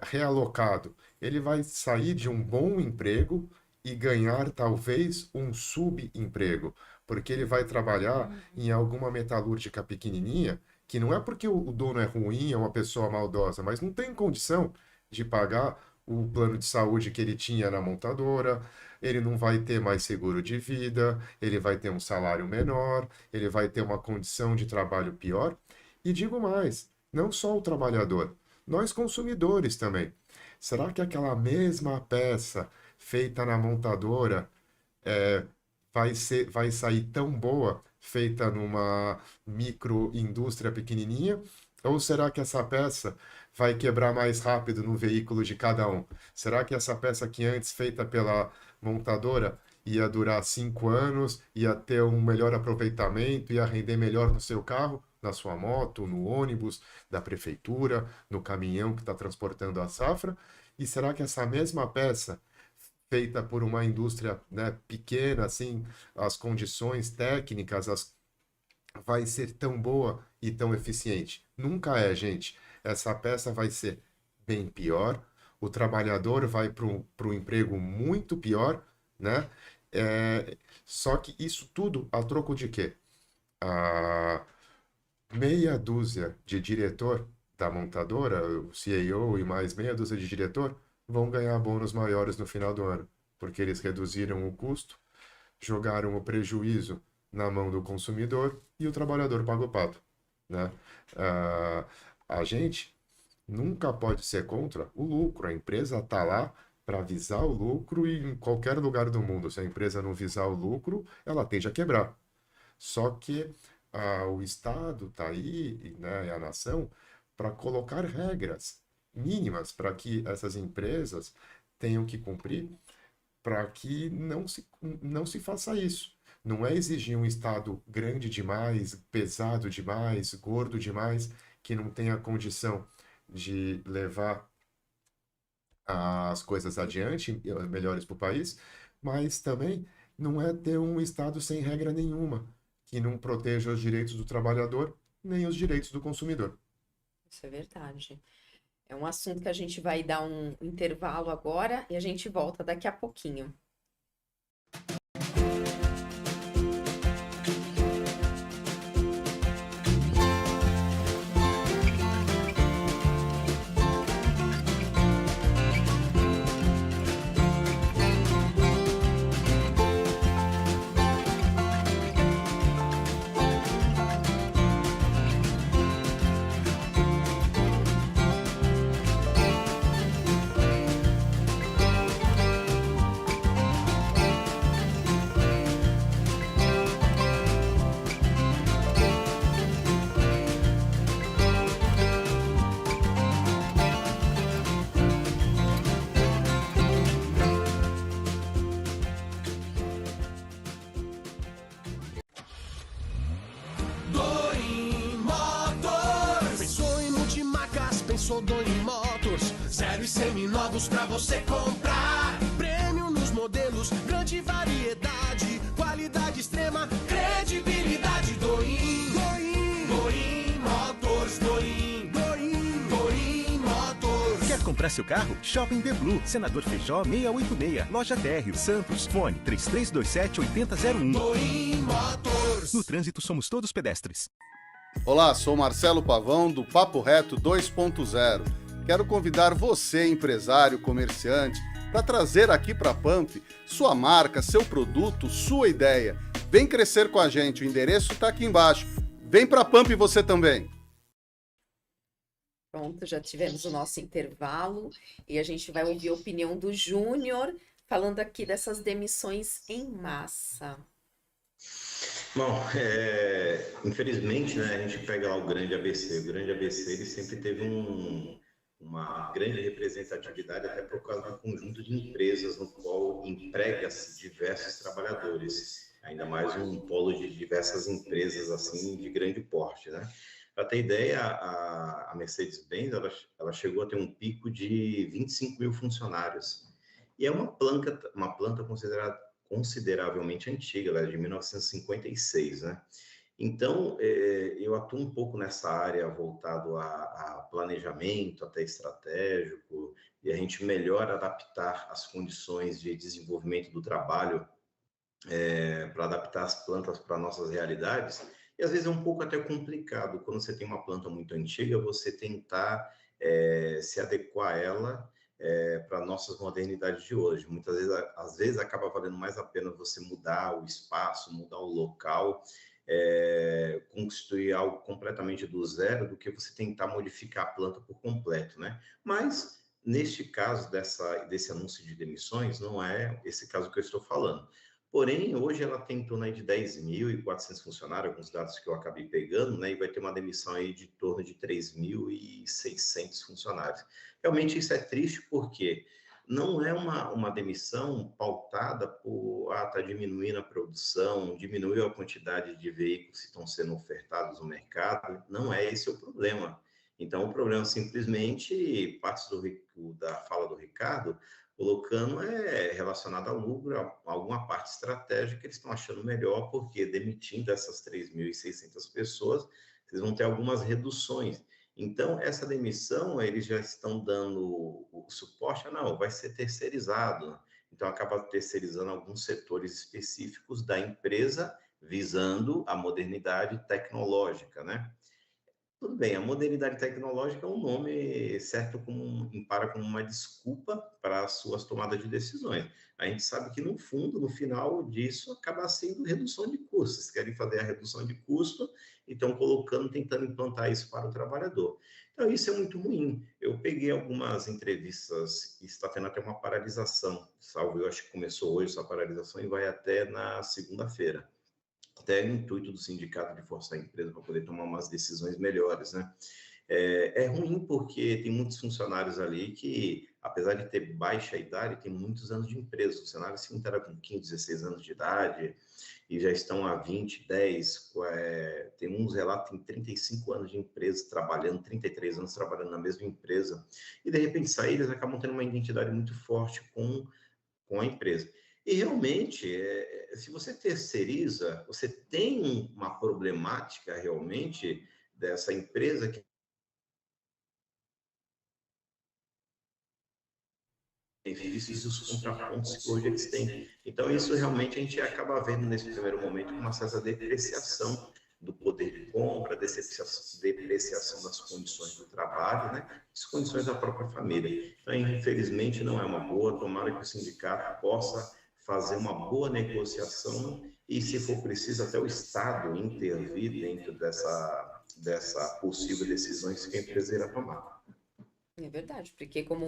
D: realocado, ele vai sair de um bom emprego e ganhar talvez um subemprego, porque ele vai trabalhar em alguma metalúrgica pequenininha, que não é porque o dono é ruim, é uma pessoa maldosa, mas não tem condição de pagar o plano de saúde que ele tinha na montadora, ele não vai ter mais seguro de vida, ele vai ter um salário menor, ele vai ter uma condição de trabalho pior. E digo mais, não só o trabalhador, nós consumidores também. Será que aquela mesma peça feita na montadora vai sair tão boa feita numa microindústria pequenininha? Ou será que essa peça vai quebrar mais rápido no veículo de cada um? Será que essa peça que antes feita pela montadora ia durar 5 anos, ia ter um melhor aproveitamento, ia render melhor no seu carro, na sua moto, no ônibus da prefeitura, no caminhão que está transportando a safra? E será que essa mesma peça feita por uma indústria, né, pequena, assim, as condições técnicas, vai ser tão boa e tão eficiente? Nunca é, gente. Essa peça vai ser bem pior, o trabalhador vai para um emprego muito pior, né? Só que isso tudo a troco de quê? A meia dúzia de diretor da montadora, o CEO e mais meia dúzia de diretor, vão ganhar bônus maiores no final do ano, porque eles reduziram o custo, jogaram o prejuízo na mão do consumidor e o trabalhador paga o pato, né? A gente nunca pode ser contra o lucro. A empresa está lá para visar o lucro e em qualquer lugar do mundo, se a empresa não visar o lucro, ela tende a quebrar. Só que o Estado está aí, né, e a nação, para colocar regras mínimas para que essas empresas tenham que cumprir, para que não se faça isso. Não é exigir um Estado grande demais, pesado demais, gordo demais, que não tenha condição de levar as coisas adiante, melhores para o país, mas também não é ter um Estado sem regra nenhuma, que não proteja os direitos do trabalhador nem os direitos do consumidor.
B: Isso é verdade. É um assunto que a gente vai dar um intervalo agora e a gente volta daqui a pouquinho.
F: Pensou Doim Motors, 0 e seminovos pra você comprar. Prêmio nos modelos, grande variedade, qualidade extrema, credibilidade. Doim Motors, Doim Motors.
G: Quer comprar seu carro? Shopping The Blue, Senador Feijó 686, Loja Térreo, Santos. Fone 3327-8001.
F: Doim Motors.
G: No trânsito somos todos pedestres.
H: Olá, sou Marcelo Pavão do Papo Reto 2.0. Quero convidar você, empresário, comerciante, para trazer aqui para a Pump sua marca, seu produto, sua ideia. Vem crescer com a gente, o endereço está aqui embaixo. Vem para a Pump você também.
B: Pronto, já tivemos o nosso intervalo e a gente vai ouvir a opinião do Júnior falando aqui dessas demissões em massa.
E: Bom, infelizmente, né, a gente pega lá o Grande ABC. O Grande ABC ele sempre teve uma grande representatividade, até por causa do conjunto de empresas no qual emprega-se diversos trabalhadores, ainda mais um polo de diversas empresas assim de grande porte, né? Para ter ideia, a Mercedes-Benz ela chegou a ter um pico de 25 mil funcionários. E é uma planta consideravelmente antiga, ela é de 1956, né? Então, eu atuo um pouco nessa área voltado a planejamento, até estratégico, e a gente melhor adaptar as condições de desenvolvimento do trabalho para adaptar as plantas para nossas realidades. E às vezes é um pouco até complicado, quando você tem uma planta muito antiga, você tentar se adequar a ela para nossas modernidades de hoje. Muitas vezes, às vezes, acaba valendo mais a pena você mudar o espaço, mudar o local, construir algo completamente do zero, do que você tentar modificar a planta por completo, né? Mas, neste caso desse anúncio de demissões, não é esse caso que eu estou falando. Porém, hoje ela tem em torno aí de 10.400 funcionários, alguns dados que eu acabei pegando, né? E vai ter uma demissão aí de torno de 3.600 funcionários. Realmente isso é triste porque não é uma demissão pautada por, está diminuindo a produção, diminuiu a quantidade de veículos que estão sendo ofertados no mercado, não é esse o problema. Então, o problema simplesmente, partes da fala do Ricardo, colocando relacionado ao lucro, a alguma parte estratégica que eles estão achando melhor, porque demitindo essas 3.600 pessoas, vocês vão ter algumas reduções. Então, essa demissão, eles já estão dando o suporte, não, vai ser terceirizado. Então, acaba terceirizando alguns setores específicos da empresa, visando a modernidade tecnológica, né? Tudo bem, a modernidade tecnológica é um nome certo para como uma desculpa para as suas tomadas de decisões. A gente sabe que, no fundo, no final disso, acaba sendo redução de custos. Vocês querem fazer a redução de custo e estão tentando implantar isso para o trabalhador. Então, isso é muito ruim. Eu peguei algumas entrevistas e está tendo até uma paralisação. Salvo, eu acho que começou hoje essa paralisação e vai até na segunda-feira. Até no intuito do sindicato de forçar a empresa para poder tomar umas decisões melhores, né? É ruim porque tem muitos funcionários ali que, apesar de ter baixa idade, tem muitos anos de empresa. Os funcionários se entraram com 15, 16 anos de idade e já estão há 20, 10, tem uns relatos que têm 35 anos de empresa trabalhando, 33 anos trabalhando na mesma empresa. E, de repente, sair, eles acabam tendo uma identidade muito forte com a empresa. E realmente, se você terceiriza, você tem uma problemática realmente dessa empresa que tem vícios e os contrapontos que hoje eles têm. Então, isso realmente a gente acaba vendo nesse primeiro momento uma certa depreciação do poder de compra, depreciação das condições do trabalho, né? As condições da própria família. Então, infelizmente, não é uma boa. Tomara que o sindicato possa fazer uma boa negociação e, se for preciso, até o Estado intervir dentro dessa possível decisões que a empresa irá tomar.
B: É verdade, porque como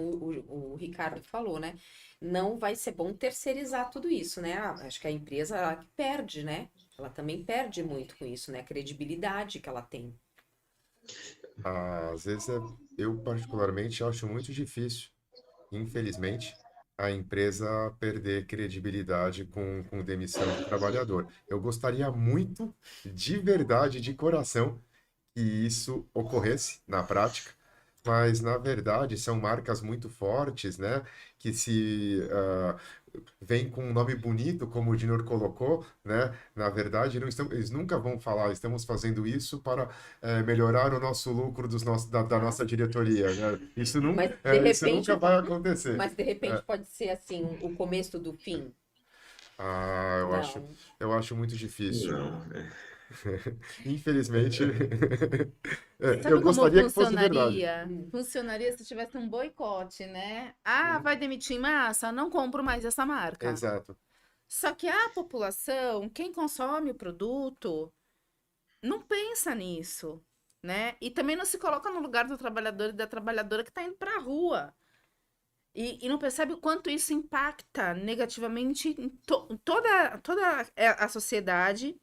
B: o Ricardo falou, né? Não vai ser bom terceirizar tudo isso, né? Acho que a empresa ela que perde, né? Ela também perde muito com isso, né? A credibilidade que ela tem.
D: Às vezes, eu particularmente acho muito difícil, infelizmente, a empresa perder credibilidade com demissão de trabalhador. Eu gostaria muito, de verdade, de coração, que isso ocorresse na prática, Mas, na verdade, são marcas muito fortes, né? Que se vem com um nome bonito, como o Junior colocou, né? Na verdade, eles nunca vão falar, estamos fazendo isso para melhorar o nosso lucro da nossa diretoria, né?
B: Mas de
D: Isso nunca
B: repente,
D: vai acontecer.
B: mas de repente
D: É,
B: pode ser assim, o começo do fim?
D: ah,
B: Não.
D: eu acho muito difícil.
E: Não,
D: Infelizmente, eu
C: Sabe como
D: gostaria que fosse verdade.
C: funcionaria? Funcionaria se tivesse um boicote, né? Ah, vai demitir em massa? Não compro mais essa marca.
D: Exato.
C: Só que a população, quem consome o produto, não pensa nisso, né? E também não se coloca no lugar do trabalhador e da trabalhadora que está indo para a rua. E não percebe o quanto isso impacta negativamente em toda a sociedade,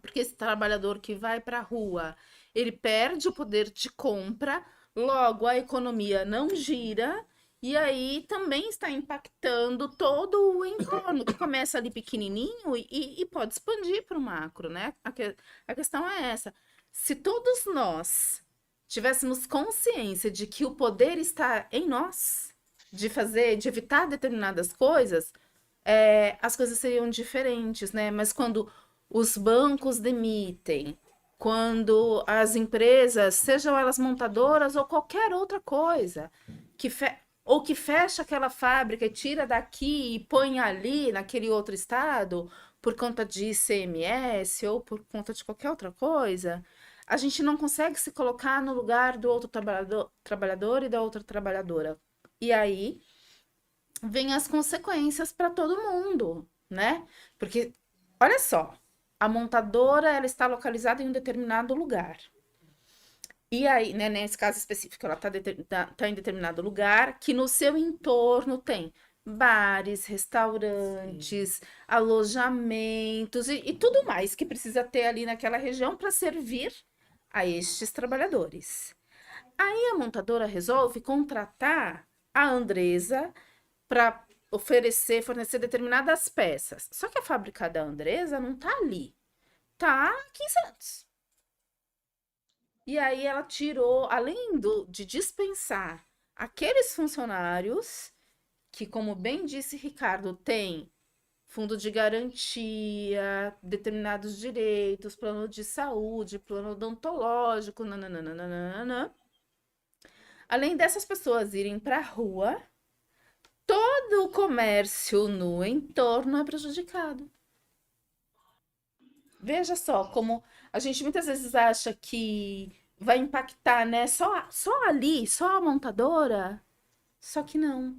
C: porque esse trabalhador que vai para a rua, ele perde o poder de compra, logo a economia não gira, e aí também está impactando todo o entorno, que começa ali pequenininho e pode expandir para o macro, né? A questão é essa. Se todos nós tivéssemos consciência de que o poder está em nós, de evitar determinadas coisas, as coisas seriam diferentes, né? Mas quando os bancos demitem, quando as empresas, sejam elas montadoras ou qualquer outra coisa, ou que fecha aquela fábrica e tira daqui e põe ali, naquele outro estado, por conta de ICMS ou por conta de qualquer outra coisa, a gente não consegue se colocar no lugar do outro trabalhador e da outra trabalhadora. E aí vem as consequências para todo mundo, né? Porque, olha só, a montadora ela está localizada em um determinado lugar. E aí, né, nesse caso específico, ela tá em determinado lugar que no seu entorno tem bares, restaurantes, alojamentos e tudo mais que precisa ter ali naquela região para servir a estes trabalhadores. Aí a montadora resolve contratar a Andresa para fornecer determinadas peças. Só que a fábrica da Andresa não tá ali, tá aqui em Santos. E aí ela tirou, além de dispensar aqueles funcionários que, como bem disse Ricardo, tem fundo de garantia, determinados direitos, plano de saúde, plano odontológico, nananana. Além dessas pessoas irem para a rua, todo o comércio no entorno é prejudicado. Veja só como a gente muitas vezes acha que vai impactar, né? Só ali, só a montadora. Só que não.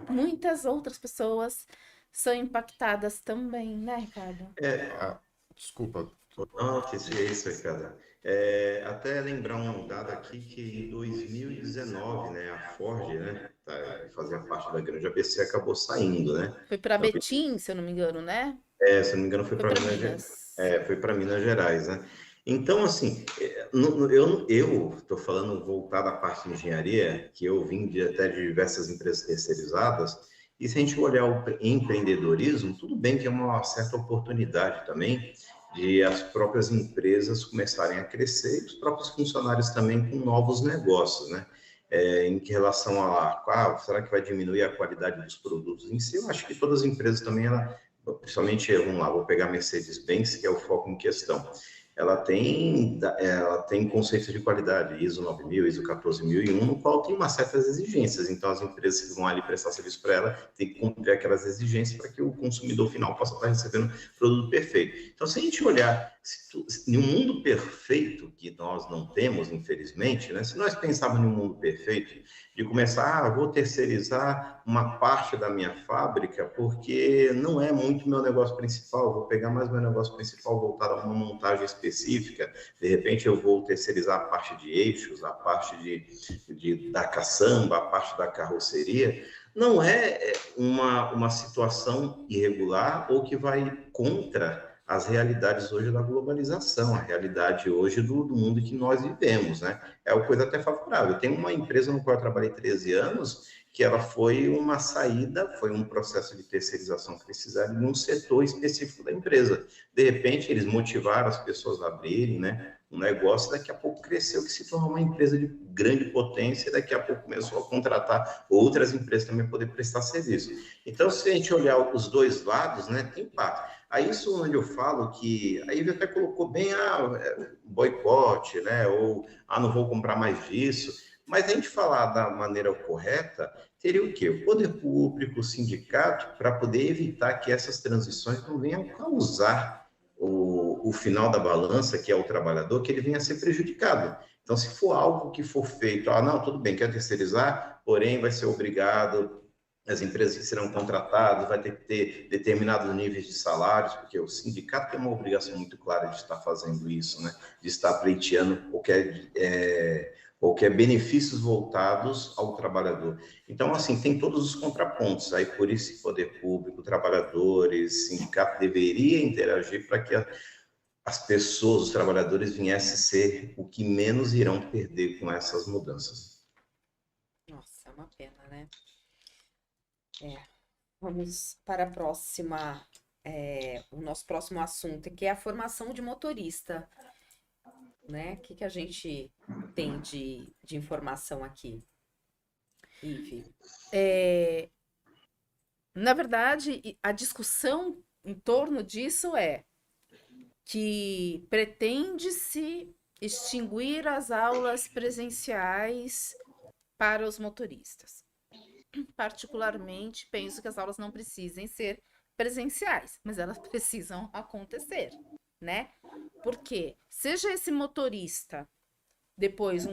C: Muitas outras pessoas são impactadas também, né, Ricardo?
D: Desculpa.
E: Não, que isso, Ricardo. Até lembrar um dado aqui que em 2019, né, a Ford, né, fazia parte da grande ABC, acabou saindo, né?
C: Foi para
E: Então,
C: Betim, se eu não me engano, né?
E: se eu não me engano, foi
C: Foi
E: para
C: para
E: Minas
C: Minas.
E: Foi para Minas Gerais, né? Então, assim, eu estou falando voltado à parte de engenharia, que eu vim até de diversas empresas terceirizadas, e se a gente olhar o empreendedorismo, tudo bem que é uma certa oportunidade também de as próprias empresas começarem a crescer e os próprios funcionários também com novos negócios, né? Em relação será que vai diminuir a qualidade dos produtos em si? Eu acho que todas as empresas também, principalmente, vamos lá, vou pegar a Mercedes-Benz, que é o foco em questão. Ela tem conceitos de qualidade, ISO 9000, ISO 14001, no qual tem umas certas exigências. Então, as empresas que vão ali prestar serviço para ela têm que cumprir aquelas exigências para que o consumidor final possa estar recebendo o produto perfeito. Então, se a gente olhar em um mundo perfeito, que nós não temos, infelizmente, né? Se nós pensarmos em um mundo perfeito, de começar, vou terceirizar uma parte da minha fábrica, porque não é muito meu negócio principal, vou pegar mais meu negócio principal voltado a uma montagem específica, de repente eu vou terceirizar a parte de eixos, a parte da caçamba, a parte da carroceria, não é uma situação irregular ou que vai contra as realidades hoje da globalização, a realidade hoje do mundo que nós vivemos, né? É uma coisa até favorável. Tem uma empresa no qual eu trabalhei 13 anos, que ela foi uma saída, foi um processo de terceirização que eles fizeram em um setor específico da empresa. De repente, eles motivaram as pessoas a abrirem, né, um negócio, daqui a pouco cresceu, que se tornou uma empresa de grande potência, e daqui a pouco começou a contratar outras empresas também poder prestar serviço. Então, se a gente olhar os dois lados, né, tem impacto. Aí isso onde eu falo que, aí ele até colocou bem, boicote, né, ou, não vou comprar mais disso, mas a gente falar da maneira correta, teria o quê? O poder público, o sindicato, para poder evitar que essas transições não venham causar o final da balança, que é o trabalhador, que ele venha a ser prejudicado. Então, se for algo que for feito, não, tudo bem, quer terceirizar, porém vai ser obrigado, as empresas que serão contratadas, vai ter que ter determinados níveis de salários, porque o sindicato tem uma obrigação muito clara de estar fazendo isso, né? De estar pleiteando qualquer benefícios voltados ao trabalhador. Então, assim, tem todos os contrapontos. Aí, por isso, poder público, trabalhadores, sindicato deveria interagir para que as pessoas, os trabalhadores, viessem a ser o que menos irão perder com essas mudanças.
B: Nossa, é uma pena, né? Vamos para a próxima, o nosso próximo assunto, que é a formação de motorista, né? O que a gente tem de informação aqui? Ive.
C: Na verdade, a discussão em torno disso é que pretende-se extinguir as aulas presenciais para os motoristas. Particularmente, penso que as aulas não precisem ser presenciais, mas elas precisam acontecer, né? Porque seja esse motorista depois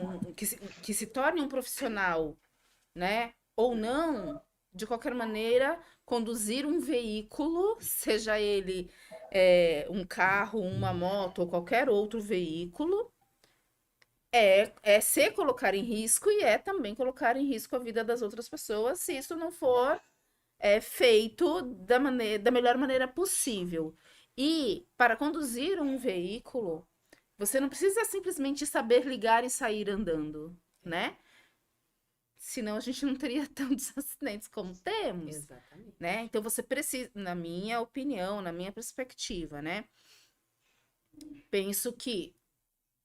C: que se torne um profissional, né? Ou não, de qualquer maneira, conduzir um veículo, seja ele um carro, uma moto ou qualquer outro veículo, se colocar em risco e também colocar em risco a vida das outras pessoas, se isso não for feito da melhor maneira possível. E para conduzir um veículo, você não precisa simplesmente saber ligar e sair andando, né? Senão a gente não teria tantos acidentes como temos.
B: Exatamente.
C: Né? Então você precisa, na minha opinião, na minha perspectiva, né? Penso que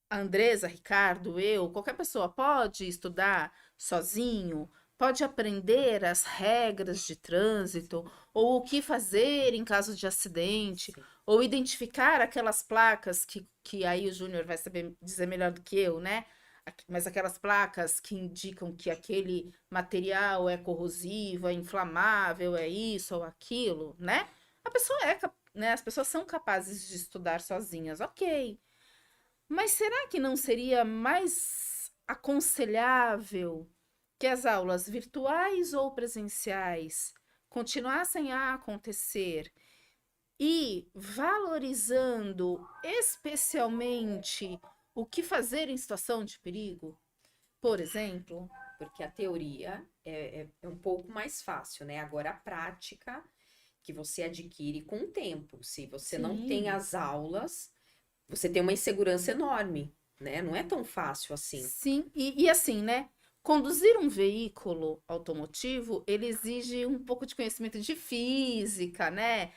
C: a Andresa, Ricardo, eu, qualquer pessoa pode estudar sozinho, pode aprender as regras de trânsito, ou o que fazer em caso de acidente,
B: Sim.
C: ou identificar aquelas placas que aí o Júnior vai saber dizer melhor do que eu, né? Mas aquelas placas que indicam que aquele material é corrosivo, é inflamável, é isso ou aquilo, né? A pessoa né? As pessoas são capazes de estudar sozinhas, ok. Mas será que não seria mais aconselhável que as aulas virtuais ou presenciais continuassem a acontecer e valorizando especialmente o que fazer em situação de perigo, por exemplo?
B: Porque a teoria é um pouco mais fácil, né? Agora a prática que você adquire com o tempo. Se você não
C: Sim.
B: tem as aulas, você tem uma insegurança enorme, né? Não é tão fácil assim.
C: Sim, e assim, né? Conduzir um veículo automotivo, ele exige um pouco de conhecimento de física, né?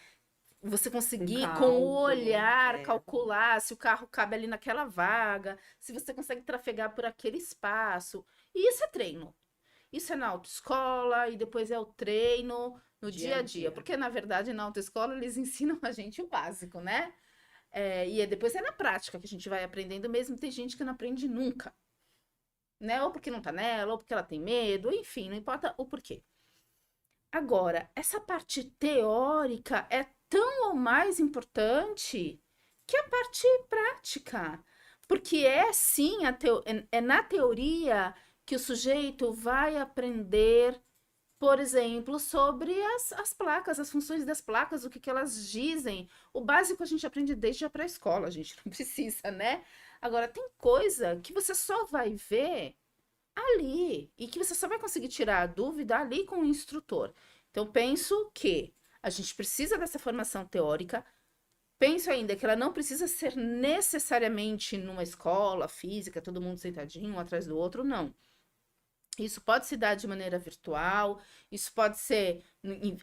C: Você conseguir, com o
B: cálculo,
C: olhar, calcular se o carro cabe ali naquela vaga, se você consegue trafegar por aquele espaço. E isso é treino. Isso é na autoescola e depois é o treino no dia a dia. Porque, na verdade, na autoescola eles ensinam a gente o básico, né? E depois é na prática que a gente vai aprendendo mesmo. Tem gente que não aprende nunca, né? Ou porque não tá nela, ou porque ela tem medo, enfim, não importa o porquê. Agora, essa parte teórica é tão ou mais importante que a parte prática. Porque sim, é na teoria que o sujeito vai aprender, por exemplo, sobre as placas, as funções das placas, o que elas dizem. O básico a gente aprende desde a pré-escola, a gente não precisa, né? Agora, tem coisa que você só vai ver ali e que você só vai conseguir tirar a dúvida ali com o instrutor. Então, penso que a gente precisa dessa formação teórica. Penso ainda que ela não precisa ser necessariamente numa escola física, todo mundo sentadinho um atrás do outro, não. Isso pode se dar de maneira virtual, isso pode ser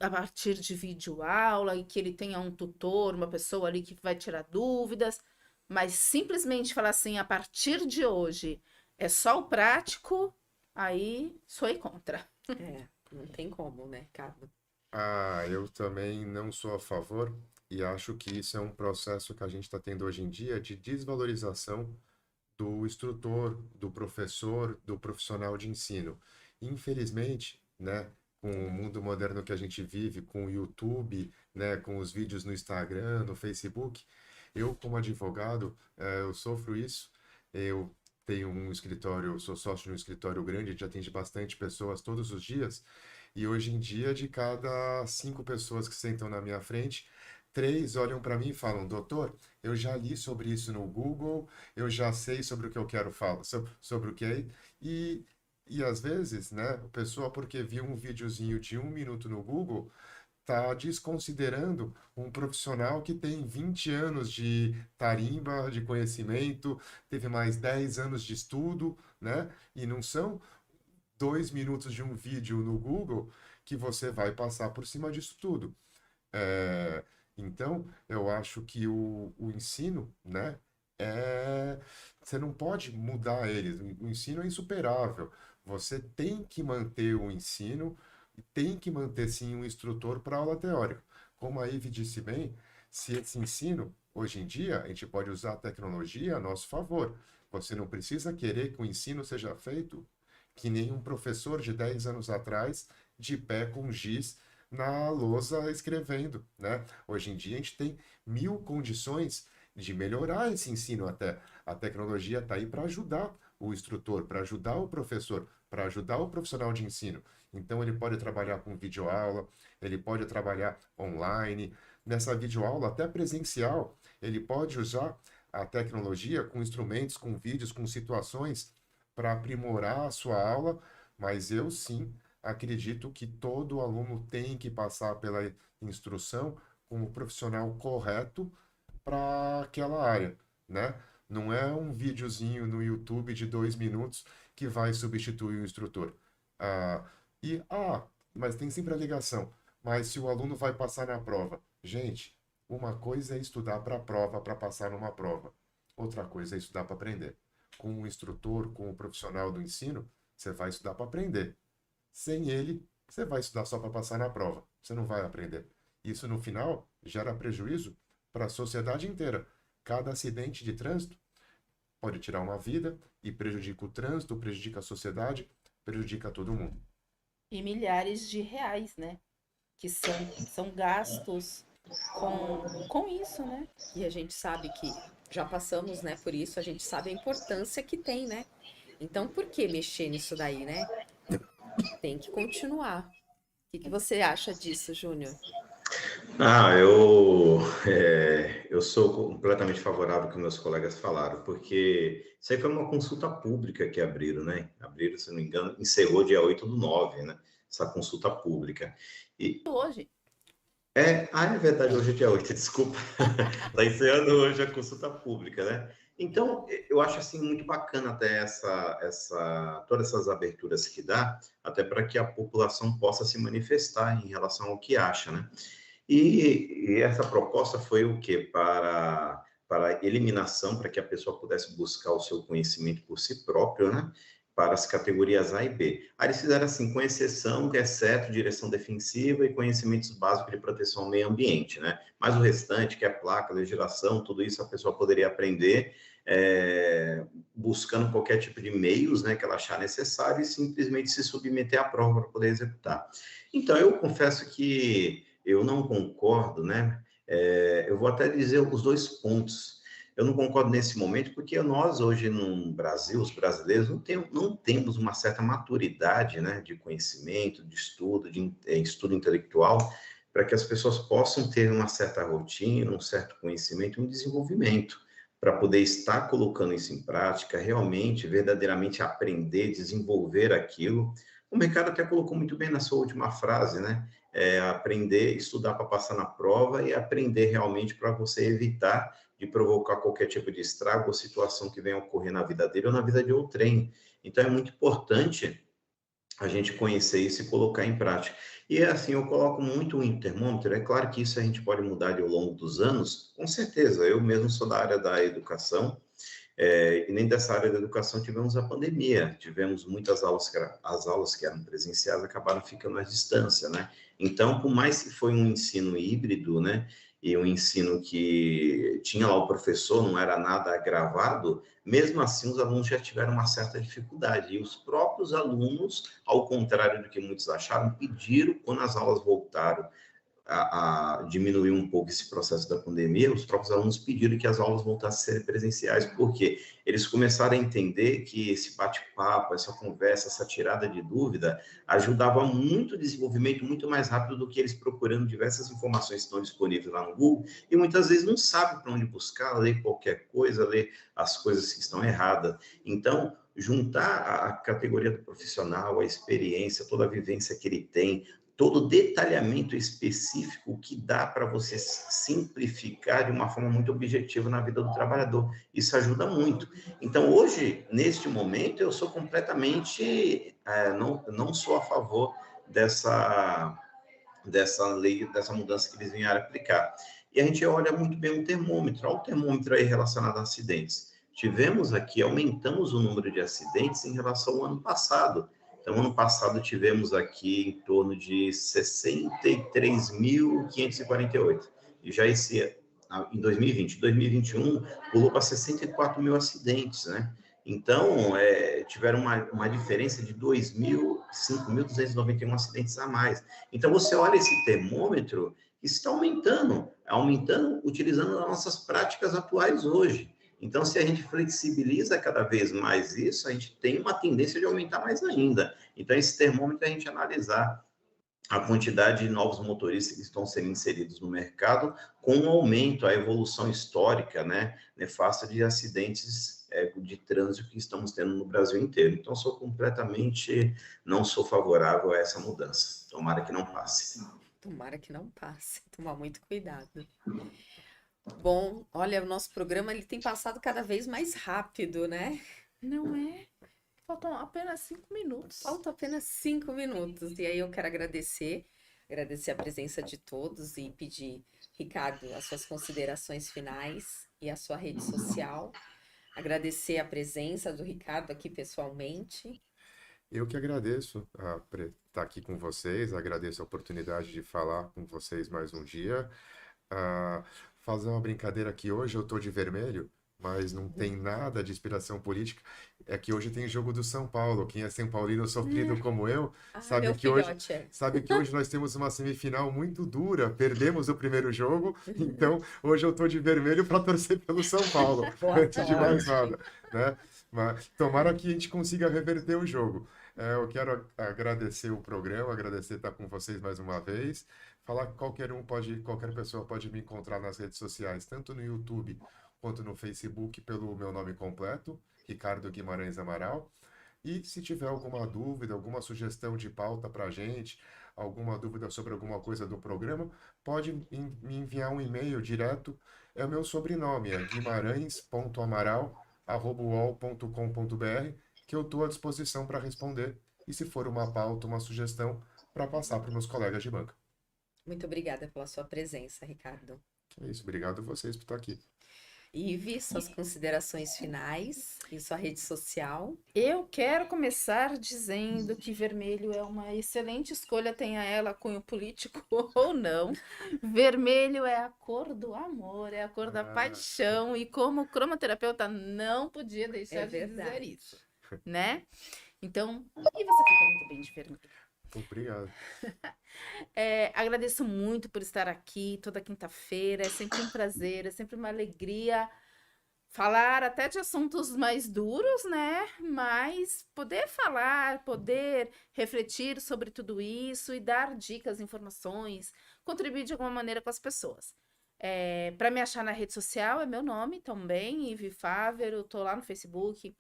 C: a partir de videoaula, e que ele tenha um tutor, uma pessoa ali que vai tirar dúvidas. Mas simplesmente falar assim, a partir de hoje é só o prático, aí sou contra.
B: É, não tem como, né, Carlos?
D: Eu também não sou a favor e acho que isso é um processo que a gente está tendo hoje em dia de desvalorização do instrutor, do professor, do profissional de ensino. Infelizmente, né, com o mundo moderno que a gente vive, com o YouTube, né, com os vídeos no Instagram, no Facebook, eu como advogado, eu sofro isso. Eu tenho um escritório, eu sou sócio de um escritório grande, a gente atende bastante pessoas todos os dias, e hoje em dia, de cada 5 pessoas que sentam na minha frente, 3 olham para mim e falam, doutor, eu já li sobre isso no Google, eu já sei sobre o que eu quero falar, sobre o que é, e, e às vezes, né, a pessoa, porque viu um videozinho de 1 minuto no Google, tá desconsiderando um profissional que tem 20 anos de tarimba, de conhecimento, teve mais 10 anos de estudo, né? E não são 2 minutos de um vídeo no Google que você vai passar por cima disso tudo. É, então, eu acho que o ensino, né, você não pode mudar ele. O ensino é insuperável. Você tem que manter o ensino e tem que manter, sim, um instrutor para aula teórica. Como a Ivy disse bem, se esse ensino, hoje em dia, a gente pode usar a tecnologia a nosso favor. Você não precisa querer que o ensino seja feito que nem um professor de 10 anos atrás, de pé com giz na lousa escrevendo, né? Hoje em dia a gente tem 1000 condições de melhorar esse ensino até. A tecnologia está aí para ajudar o instrutor, para ajudar o professor, para ajudar o profissional de ensino. Então ele pode trabalhar com videoaula, ele pode trabalhar online, nessa videoaula até presencial, ele pode usar a tecnologia com instrumentos, com vídeos, com situações para aprimorar a sua aula, mas eu sim acredito que todo aluno tem que passar pela instrução com o profissional correto para aquela área, né? Não é um videozinho no YouTube de 2 minutos que vai substituir o instrutor. Ah, mas tem sempre a ligação. Mas se o aluno vai passar na prova, gente, uma coisa é estudar para a prova, para passar numa prova. Outra coisa é estudar para aprender. Com o instrutor, com o profissional do ensino, você vai estudar para aprender. Sem ele, você vai estudar só para passar na prova. Você não vai aprender. Isso, no final, gera prejuízo para a sociedade inteira. Cada acidente de trânsito pode tirar uma vida e prejudica o trânsito, prejudica a sociedade, prejudica todo mundo.
C: E milhares de reais, né? Que são gastos com isso, né?
B: E a gente sabe que já passamos, né, por isso, a gente sabe a importância que tem, né? Então, por que mexer nisso daí, né? Tem que continuar. O que você acha disso, Júnior?
E: Eu sou completamente favorável ao que meus colegas falaram, porque isso aí foi uma consulta pública que abriram, né? Abriram, se não me engano, encerrou dia 8/9, né? Essa consulta pública. E
C: Hoje.
E: é verdade, hoje é dia 8, desculpa. Está encerrando hoje a consulta pública, né? Então, eu acho assim muito bacana até todas essas aberturas que dá, até para que a população possa se manifestar em relação ao que acha, né? E essa proposta foi o quê? Para eliminação, para que a pessoa pudesse buscar o seu conhecimento por si próprio, né? Para as categorias A e B. Aí eles fizeram assim, com exceção, exceto direção defensiva e conhecimentos básicos de proteção ao meio ambiente, né? Mas o restante, que é placa, legislação, tudo isso a pessoa poderia aprender buscando qualquer tipo de meios, né, que ela achar necessário e simplesmente se submeter à prova para poder executar. Então, eu confesso que eu não concordo, né? Eu vou até dizer os 2 pontos. Eu não concordo nesse momento, porque nós hoje no Brasil, os brasileiros, não temos uma certa maturidade, né, de conhecimento, de estudo intelectual, para que as pessoas possam ter uma certa rotina, um certo conhecimento, um desenvolvimento, para poder estar colocando isso em prática, realmente, verdadeiramente aprender, desenvolver aquilo. O Ricardo até colocou muito bem na sua última frase, né? Aprender, estudar para passar na prova e aprender realmente para você evitar de provocar qualquer tipo de estrago ou situação que venha ocorrer na vida dele ou na vida de outrem. Então, é muito importante a gente conhecer isso e colocar em prática. E assim, eu coloco muito em termômetro, é claro que isso a gente pode mudar ao longo dos anos, com certeza, eu mesmo sou da área da educação, e nem dessa área da educação tivemos a pandemia, tivemos muitas aulas, as aulas que eram presenciais acabaram ficando à distância, né? Então, por mais que foi um ensino híbrido, né, e um ensino que tinha lá o professor, não era nada gravado, mesmo assim os alunos já tiveram uma certa dificuldade, e os próprios alunos, ao contrário do que muitos acharam, pediram, quando as aulas voltaram, a diminuir um pouco esse processo da pandemia, os próprios alunos pediram que as aulas voltassem a ser presenciais, porque eles começaram a entender que esse bate-papo, essa conversa, essa tirada de dúvida, ajudava muito o desenvolvimento, muito mais rápido do que eles procurando diversas informações que estão disponíveis lá no Google, e muitas vezes não sabem para onde buscar, ler qualquer coisa, ler as coisas que estão erradas. Então, juntar a categoria do profissional, a experiência, toda a vivência que ele tem, todo o detalhamento específico que dá para você simplificar de uma forma muito objetiva na vida do trabalhador. Isso ajuda muito. Então, hoje, neste momento, eu sou completamente, não sou a favor dessa lei, dessa mudança que eles vieram aplicar. E a gente olha muito bem o termômetro. Olha o termômetro aí relacionado a acidentes. Tivemos aqui, aumentamos o número de acidentes em relação ao ano passado. Então, ano passado tivemos aqui em torno de 63.548. E já em 2020. 2021, pulou para 64 mil acidentes, né? Então, tiveram uma diferença de 5.291 acidentes a mais. Então, você olha esse termômetro, isso está aumentando utilizando as nossas práticas atuais hoje. Então, se a gente flexibiliza cada vez mais isso, a gente tem uma tendência de aumentar mais ainda. Então, esse termômetro é a gente analisar a quantidade de novos motoristas que estão sendo inseridos no mercado, com um aumento, a evolução histórica, né, nefasta de acidentes de trânsito que estamos tendo no Brasil inteiro. Então, não sou favorável a essa mudança. Tomara que não passe.
B: Tomara que não passe. Tomar muito cuidado. Bom, olha, o nosso programa ele tem passado cada vez mais rápido, né?
C: Não é? Faltam apenas 5 minutos.
B: Faltam apenas 5 minutos. E aí eu quero agradecer a presença de todos e pedir, Ricardo, as suas considerações finais e a sua rede social. Agradecer a presença do Ricardo aqui pessoalmente.
D: Eu que agradeço estar aqui com vocês, agradeço a oportunidade de falar com vocês mais um dia. Fazer uma brincadeira aqui, hoje eu tô de vermelho, mas não tem nada de inspiração política. É que hoje tem jogo do São Paulo. Quem é São Paulino sofrido como eu, sabe que hoje nós temos uma semifinal muito dura. Perdemos o primeiro jogo, então hoje eu tô de vermelho para torcer pelo São Paulo, antes de mais nada, né? Mas tomara que a gente consiga reverter o jogo. Eu quero agradecer o programa, agradecer estar com vocês mais uma vez. Falar que qualquer pessoa pode me encontrar nas redes sociais, tanto no YouTube quanto no Facebook, pelo meu nome completo, Ricardo Guimarães Amaral. E se tiver alguma dúvida, alguma sugestão de pauta para a gente, alguma dúvida sobre alguma coisa do programa, pode me enviar um e-mail direto. É o meu sobrenome, é guimarães.amaral@uol.com.br, que eu estou à disposição para responder. E se for uma pauta, uma sugestão, para passar para os meus colegas de banca.
B: Muito obrigada pela sua presença, Ricardo.
D: É isso, obrigado a vocês por estar aqui.
B: Ive, suas considerações finais e sua rede social.
C: Eu quero começar dizendo que vermelho é uma excelente escolha, tenha ela cunho político ou não. Vermelho é a cor do amor, é a cor da paixão, e como cromoterapeuta não podia deixar de dizer isso, né? Então, e você fica muito bem de vermelho.
D: Obrigado.
C: Agradeço muito por estar aqui toda quinta-feira. É sempre um prazer, é sempre uma alegria falar até de assuntos mais duros, né? Mas poder falar, poder refletir sobre tudo isso e dar dicas, informações, contribuir de alguma maneira com as pessoas. Para me achar na rede social é meu nome também, Ive Fávero. Tô lá no Facebook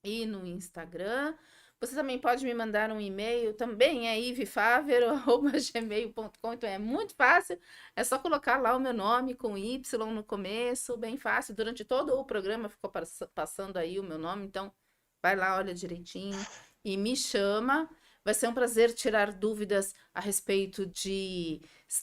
C: e no Instagram. Você também pode me mandar um e-mail, também é ivefavero@gmail.com, então é muito fácil, é só colocar lá o meu nome com Y no começo, bem fácil, durante todo o programa ficou passando aí o meu nome, então vai lá, olha direitinho, e me chama. Vai ser um prazer tirar dúvidas a respeito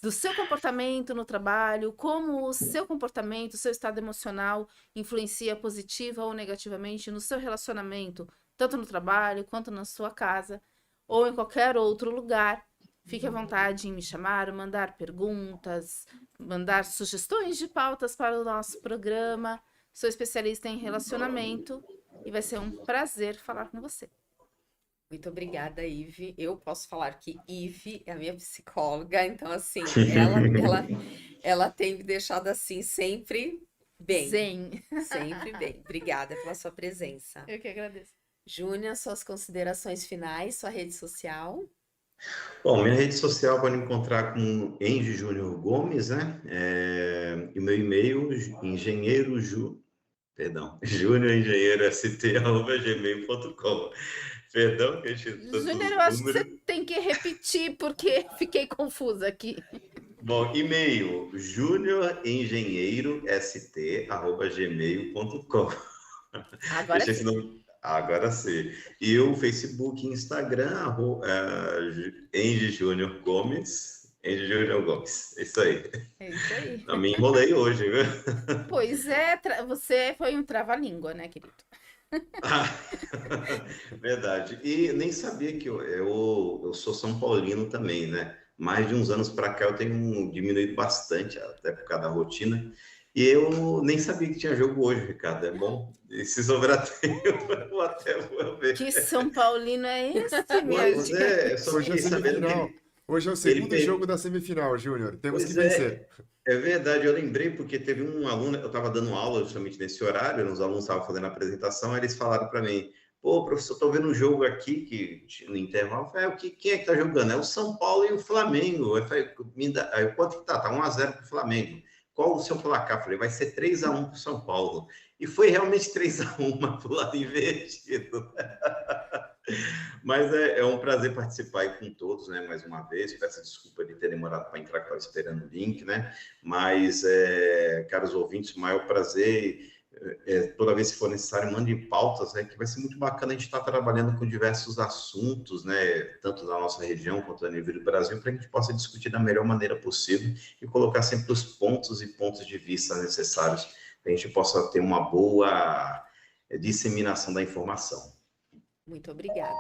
C: do seu comportamento no trabalho, como o seu comportamento, o seu estado emocional influencia positiva ou negativamente no seu relacionamento, tanto no trabalho quanto na sua casa ou em qualquer outro lugar. Fique à vontade em me chamar, mandar perguntas, mandar sugestões de pautas para o nosso programa. Sou especialista em relacionamento e vai ser um prazer falar com você.
B: Muito obrigada, Ive. Eu posso falar que Ive é a minha psicóloga, então, assim, ela tem me deixado, assim, sempre bem.
C: Zen.
B: Sempre bem. Obrigada pela sua presença.
C: Eu que agradeço.
B: Júnior, suas considerações finais, sua rede social?
E: Bom, minha rede social pode encontrar com Engie Júnior Gomes, né? E meu e-mail, juniorengenheiro.st@gmail.com. Perdão que a gente
C: Júnior, eu acho que você tem que repetir, porque fiquei confusa aqui.
E: Bom, e-mail, juniorengenheiro.st@gmail.com.
B: Agora sim.
E: Agora sim. E o Facebook e Instagram, Engie Júnior Gomes. Engie Júnior Gomes. Isso aí.
C: É isso aí.
E: Eu me enrolei hoje, viu?
C: Pois é, você foi um trava-língua, né, querido?
E: Verdade. E nem sabia que eu sou São Paulino também, né? Mais de uns anos para cá eu tenho diminuído bastante, até por causa da rotina. E eu nem sabia que tinha jogo hoje, Ricardo. É bom. E se sobrar tempo, eu até vou ver.
C: Que São Paulino é esse, minha
E: Pois
C: gente?
E: é, eu só
D: Hoje é
E: fiquei sabendo
D: semifinal.
E: que
D: Hoje é o segundo jogo da semifinal, Júnior. Temos que vencer.
E: É verdade, eu lembrei porque teve um aluno, eu estava dando aula justamente nesse horário, os alunos estavam fazendo a apresentação, aí eles falaram para mim, pô, professor, estou vendo um jogo aqui que no intervalo, eu falei, quem é que está jogando? É o São Paulo e o Flamengo. Eu falei, quanto que tá? Tá 1-0 para o Flamengo. Qual o seu placar? Eu falei, vai ser 3-1 para o São Paulo. E foi realmente 3-1, mas pro lado invertido. Mas é um prazer participar aí com todos, né? Mais uma vez, peço desculpa de ter demorado para entrar, que estava esperando o link, né? Mas, caros ouvintes, o maior prazer, toda vez que for necessário, mandem pautas, né? Que vai ser muito bacana a gente estar trabalhando com diversos assuntos, né? Tanto da nossa região quanto a nível do Brasil, para que a gente possa discutir da melhor maneira possível e colocar sempre os pontos e pontos de vista necessários para a gente possa ter uma boa disseminação da informação.
B: Muito obrigada.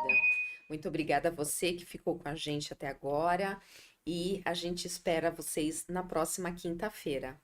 B: Muito obrigada a você que ficou com a gente até agora e a gente espera vocês na próxima quinta-feira.